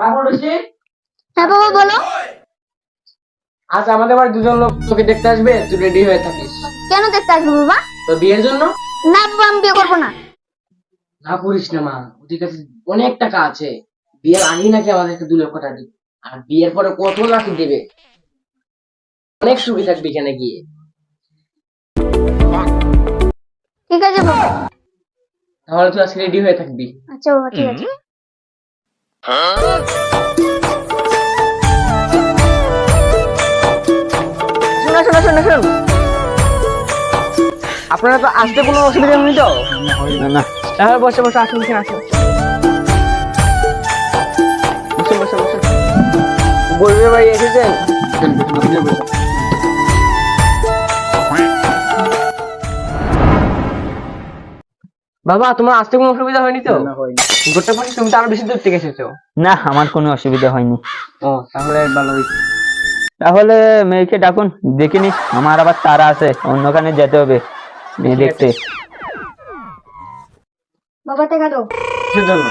হ্যাঁ বাবা বলো। আজ আমাদের বাড়ি দুজন লোক তোকে দেখতে আসবে, তুই রেডি হয়ে থাকিস। কেন দেখতে আসবো বাবা? তোর বিয়ের জন্য। না বাবা, আমি বিয়ে করবো না। না করিস না মা, ওদের কাছে অনেক টাকা আছে। বিয়ের আগেই নাকি আমাদেরকে 2 লক্ষ টাকা দিবে, আর বিয়ের পরে কত নাকি দেবে। অনেক সুখী থাকবি এখানে গিয়ে। ঠিক আছে বাবা। তাহলে তুই আজকে রেডি হয়ে থাকবি। আচ্ছা বাবা, ঠিক আছে। শোনো শোনো শোনো শোনো, আপনারা তো আসতে কোনো অসুবিধা নেই তো? না তাহলে বসে বসে আসুন, এখানে আসুন। বসে বসে বসে বলবে ভাই এসেছেন। বাবা তোমার আসতে কোনো অসুবিধা হয়নি তো? গোটা পাশে তুমি তো আরো বেশি দূর থেকে এসেছো। না, আমার কোনো অসুবিধা হয়নি। ও তাহলে ভালো হয়েছে। তাহলে মেয়েকে ডাকুন, দেখিনি আমার আবার তারা আছে, অন্যখানে যেতে হবে মেয়ে দেখতে। বাবা টাকা দাও। কিসের জন্য?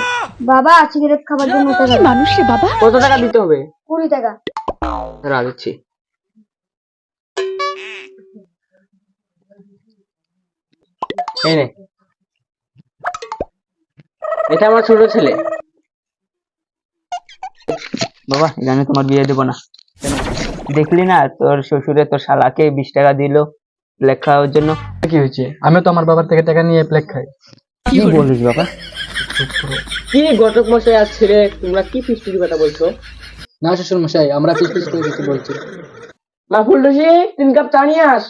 বাবা সিগারেট খাবার জন্য টাকা দাও। মানুষ রে বাবা। কত টাকা দিতে হবে? 20 টাকা। দাঁড়া দিচ্ছি। এই নে, এটা আমার ছোট ছেলে। বাবা এখানে তোমার বিয়ে দেবো না। দেখলি না তোর শ্বশুরে তোর শালাকে 20 টাকা দিল প্লেট খাওয়ার জন্য। কি হয়েছে? আমি তো আমার বাবার থেকে টাকা নিয়ে প্লেট খাই। কি বলিস বাবা? কি ঘটক মশাই আর ছেলে, তোমরা কি ফিস্টির কথা বলছো? না শ্বশুর মশাই, আমরা পিস পিস করে কিছু বলছি। মা ফুলটুসি 3 কাপ চা নিয়ে আস।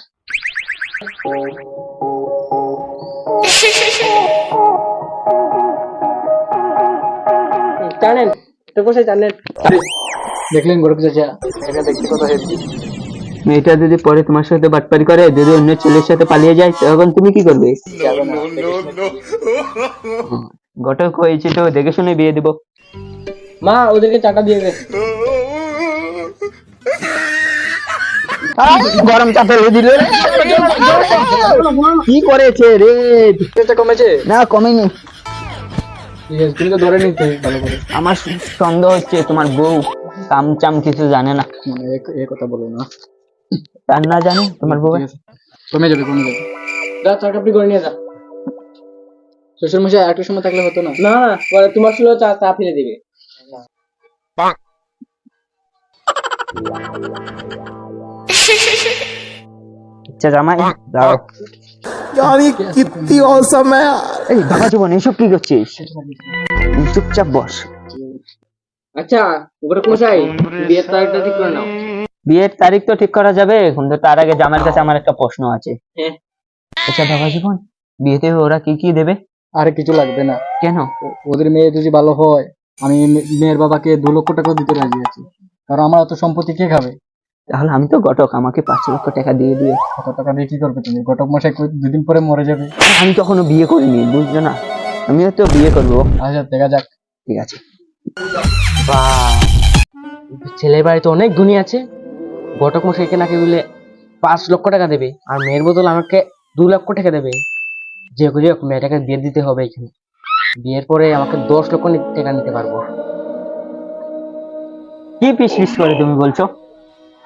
জানেন তো কোথায় জানেন? দেখলেন গোরখ চাচা, এটা দেখতে কত হেভি। মেয়েটা যদি পরে তোমার সাথে বাটপারি করে, যদি অন্য ছেলের সাথে পালিয়ে যায়, তখন তুমি কি করবে? ঘটক হয়েছে তো দেখে শুনে বিয়ে দিব। মা ওদেরকে চাটা দিয়ে দে। গরম চা ফেলে দিল। কি করেছে রে? এটা কমেছে? না কমেনি। ঠিক আছে, তুমি তো ধরে নিতে ভালো করে। আমার সন্দেহ হচ্ছে তোমার বউ কাম চাম কিছু জানে না। মানে এই কথা বলো না। রান্না জানে তোমার বউ? ঠিক আছে, কমে যাবে কমে যাবে। যা চা কাপড়ি করে নিয়ে যা। শ্বশুর মশাই একটু সময় থাকলে হতো না? না না, পরে তোমার ছিল চা চা ফেলে দিবে। আচ্ছা জামাই দাও। এই বাবা জীবন এসব কি করছিস? চুপচাপ বস। আচ্ছা ঘটক মশাই, বিয়ের তারিখটা ঠিক করে নাও। বিয়ের তারিখ তো ঠিক করা যাবে, কিন্তু তার আগে জামাইয়ের কাছে আমার একটা প্রশ্ন আছে। হ্যাঁ। আচ্ছা বাবা জীবন, বিয়েতে ওরা কি কি দেবে? আরে কিছু লাগবে না। কেন? ওদের মেয়ে যদি ভালো হয়, আমি মেয়ের বাবাকে 2 লক্ষ টাকা দিতে রাজি আছি। কারণ আমার এত সম্পত্তি কে খাবে? তাহলে আমি তো ঘটক, আমাকে 5 লক্ষ টাকা দিয়ে দিও। কত টাকা দিয়ে কি করবে তুমি? ঘটক মশাই 2 দিন পরে মরে যাবে। আমি তখনো বিয়ে করিনি, বুঝছো না? আমিও তো বিয়ে করবো। আচ্ছা দেখা যাক। ঠিক আছে। বাহ, ছেলের বাড়িতে অনেক ধনী আছে। ঘটক মশাইকে নাকি বলে 5 লক্ষ টাকা দেবে, আর মেয়ের বদল আমাকে 2 লক্ষ টাকা দেবে। যে করে হোক মেয়েটাকে বিয়ে দিতে হবে এখানে। বিয়ের পরে আমাকে 10 লক্ষ টাকা নিতে পারবো। কি পিস পিস করে তুমি বলছো?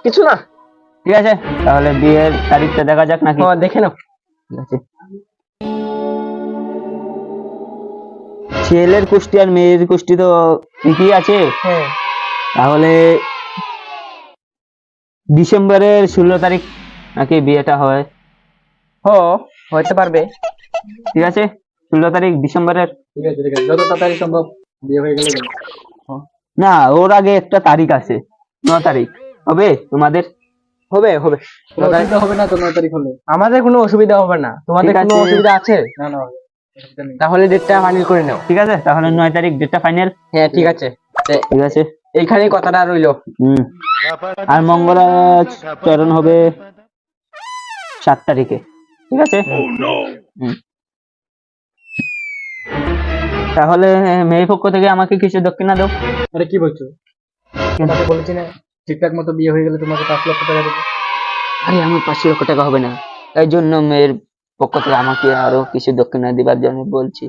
কিছু না। ঠিক আছে, তাহলে বিয়ের তারিখটা দেখা যাক নাকি? দেখে নাও। ঠিক আছে। ছেলের কুষ্টি আর মেয়ের কুষ্টি তো ঠিকই আছে। হ্যাঁ। তাহলে ডিসেম্বরের 16 তারিখ নাকি বিয়েটা হয়? হইতে পারবে। ঠিক আছে, 16 তারিখ ডিসেম্বরের। ঠিক আছে ঠিক আছে, যত তাড়াতাড়ি সম্ভব বিয়ে হয়ে গেলে ভালো। না, ওর আগে একটা তারিখ আছে, 9 তারিখ হবে তোমাদের? হবে হবে। কোনো অসুবিধা হবে না তো 9 তারিখ হলে? আমাদের কোনো অসুবিধা হবে না, তোমাদের ঠিক কোনো আছে। অসুবিধা আছে? না না অসুবিধা নেই। তাহলে ডেটটা ফাইনাল করে নাও। ঠিক আছে, তাহলে 9 তারিখ ডেটটা ফাইনাল। হ্যাঁ ঠিক আছে, ঠিক আছে। এইখানেই কথাটা রইলো। আর মঙ্গলাচরণ হবে 7 তারিখে। ঠিক আছে। তাহলে মেয়ে পক্ষ থেকে আমাকে কিছু দক্ষিণা দাও। আরে কি বলছো? তোমাকে বলেছি না ঠিকঠাক মতো বিয়ে হয়ে গেলে তোমাকে 5 লক্ষ টাকা দেবো। আরে আমার 5 লক্ষ টাকা হবে না, তাই জন্য মেয়ের পক্ষ থেকে আমাকে আরো কিছু দক্ষিণা দিবার জন্য বলছি।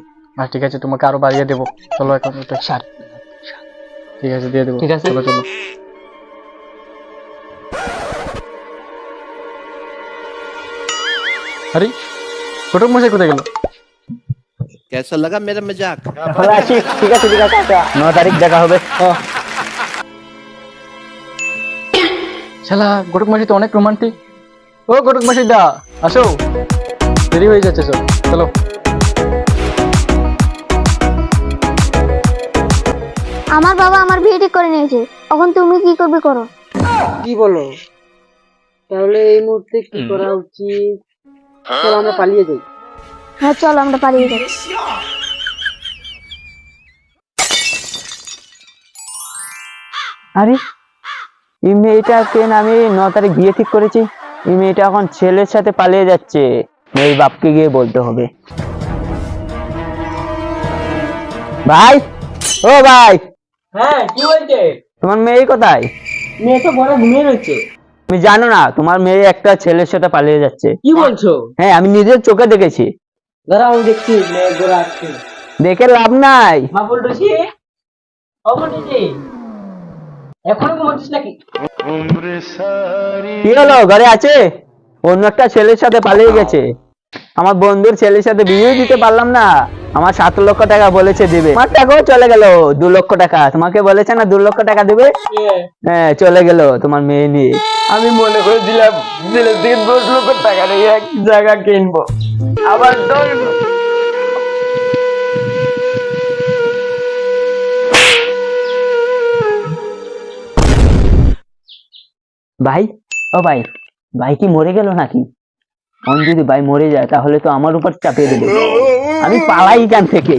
ঠিক আছে, তোমাকে আরো বাড়িয়ে দেবো। চলো এখন 7 ঠিক আছে দিয়ে দেবো। ঠিক আছে। চলো চলো। আরে ঘটক মশাই কোথায় গেল? कैसा लगा मेरा मजाक? তাহলে আসি। ঠিক আছে ঠিক আছে, আচ্ছা 9 তারিখ দেখা হবে। শালা ঘটক মশাই তো অনেক রোমান্টিক। ও ঘটক মশাই দা আসো, দেরি হয়ে যাচ্ছে, চলো চলো। আমার বাবা আমার বিয়ে ঠিক করে নিয়েছে, এখন তুমি কি করবে করো। কি বলো? তাহলে এই মুহূর্তে কি করা উচিত? চলো আমরা পালিয়ে যাই। হ্যাঁ চলো আমরা পালিয়ে যাই। আরে এই মেয়েটাকে না আমি 9 তারিখ বিয়ে ঠিক করেছি, এই মেয়েটা এখন ছেলের সাথে পালিয়ে যাচ্ছে। মেয়ের বাপকে গিয়ে বলতে হবে। ভাই, ও ভাই, হ্যাঁ কি বলছে? তোমার মেয়ে কোথায়? মেয়ে তো বড় ঘুমিয়ে রয়েছে। তুমি জানো না তোমার মেয়ে একটা ছেলের সাথে পালিয়ে যাচ্ছে? কি বলছো? হ্যাঁ আমি নিজের চোখে দেখেছি। দাঁড়াও আমি দেখছি মেয়ে গোড়া আছে। দেখে লাভ নাই। মা বলছি অমনিজি এখনো ঘুমাচ্ছিস নাকি? কি হলো, ঘরে আছে? অন্য একটা ছেলের সাথে পালিয়ে গেছে। আমার বন্ধুর ছেলের সাথে বিয়ে দিতে পারলাম না, আমার 7 লক্ষ টাকা বলেছে দিবে, আমার টাকাও চলে গেল 2 লক্ষ টাকা। তোমাকে বলেছে না 2 লক্ষ টাকা দিবে, হ্যাঁ চলে গেল তোমার মেয়ে নিয়ে। আমি মনে করেছিলাম ছেলের থেকে 10 লক্ষ টাকা নিয়ে এক জায়গা কিনবো, আবার 10। ভাই, ও ভাই, ভাই কি মরে গেল নাকি? যদি ভাই মরে যায় তাহলে তো আমার উপর চাপিয়ে দেবে। আমি পালাই এখান থেকে।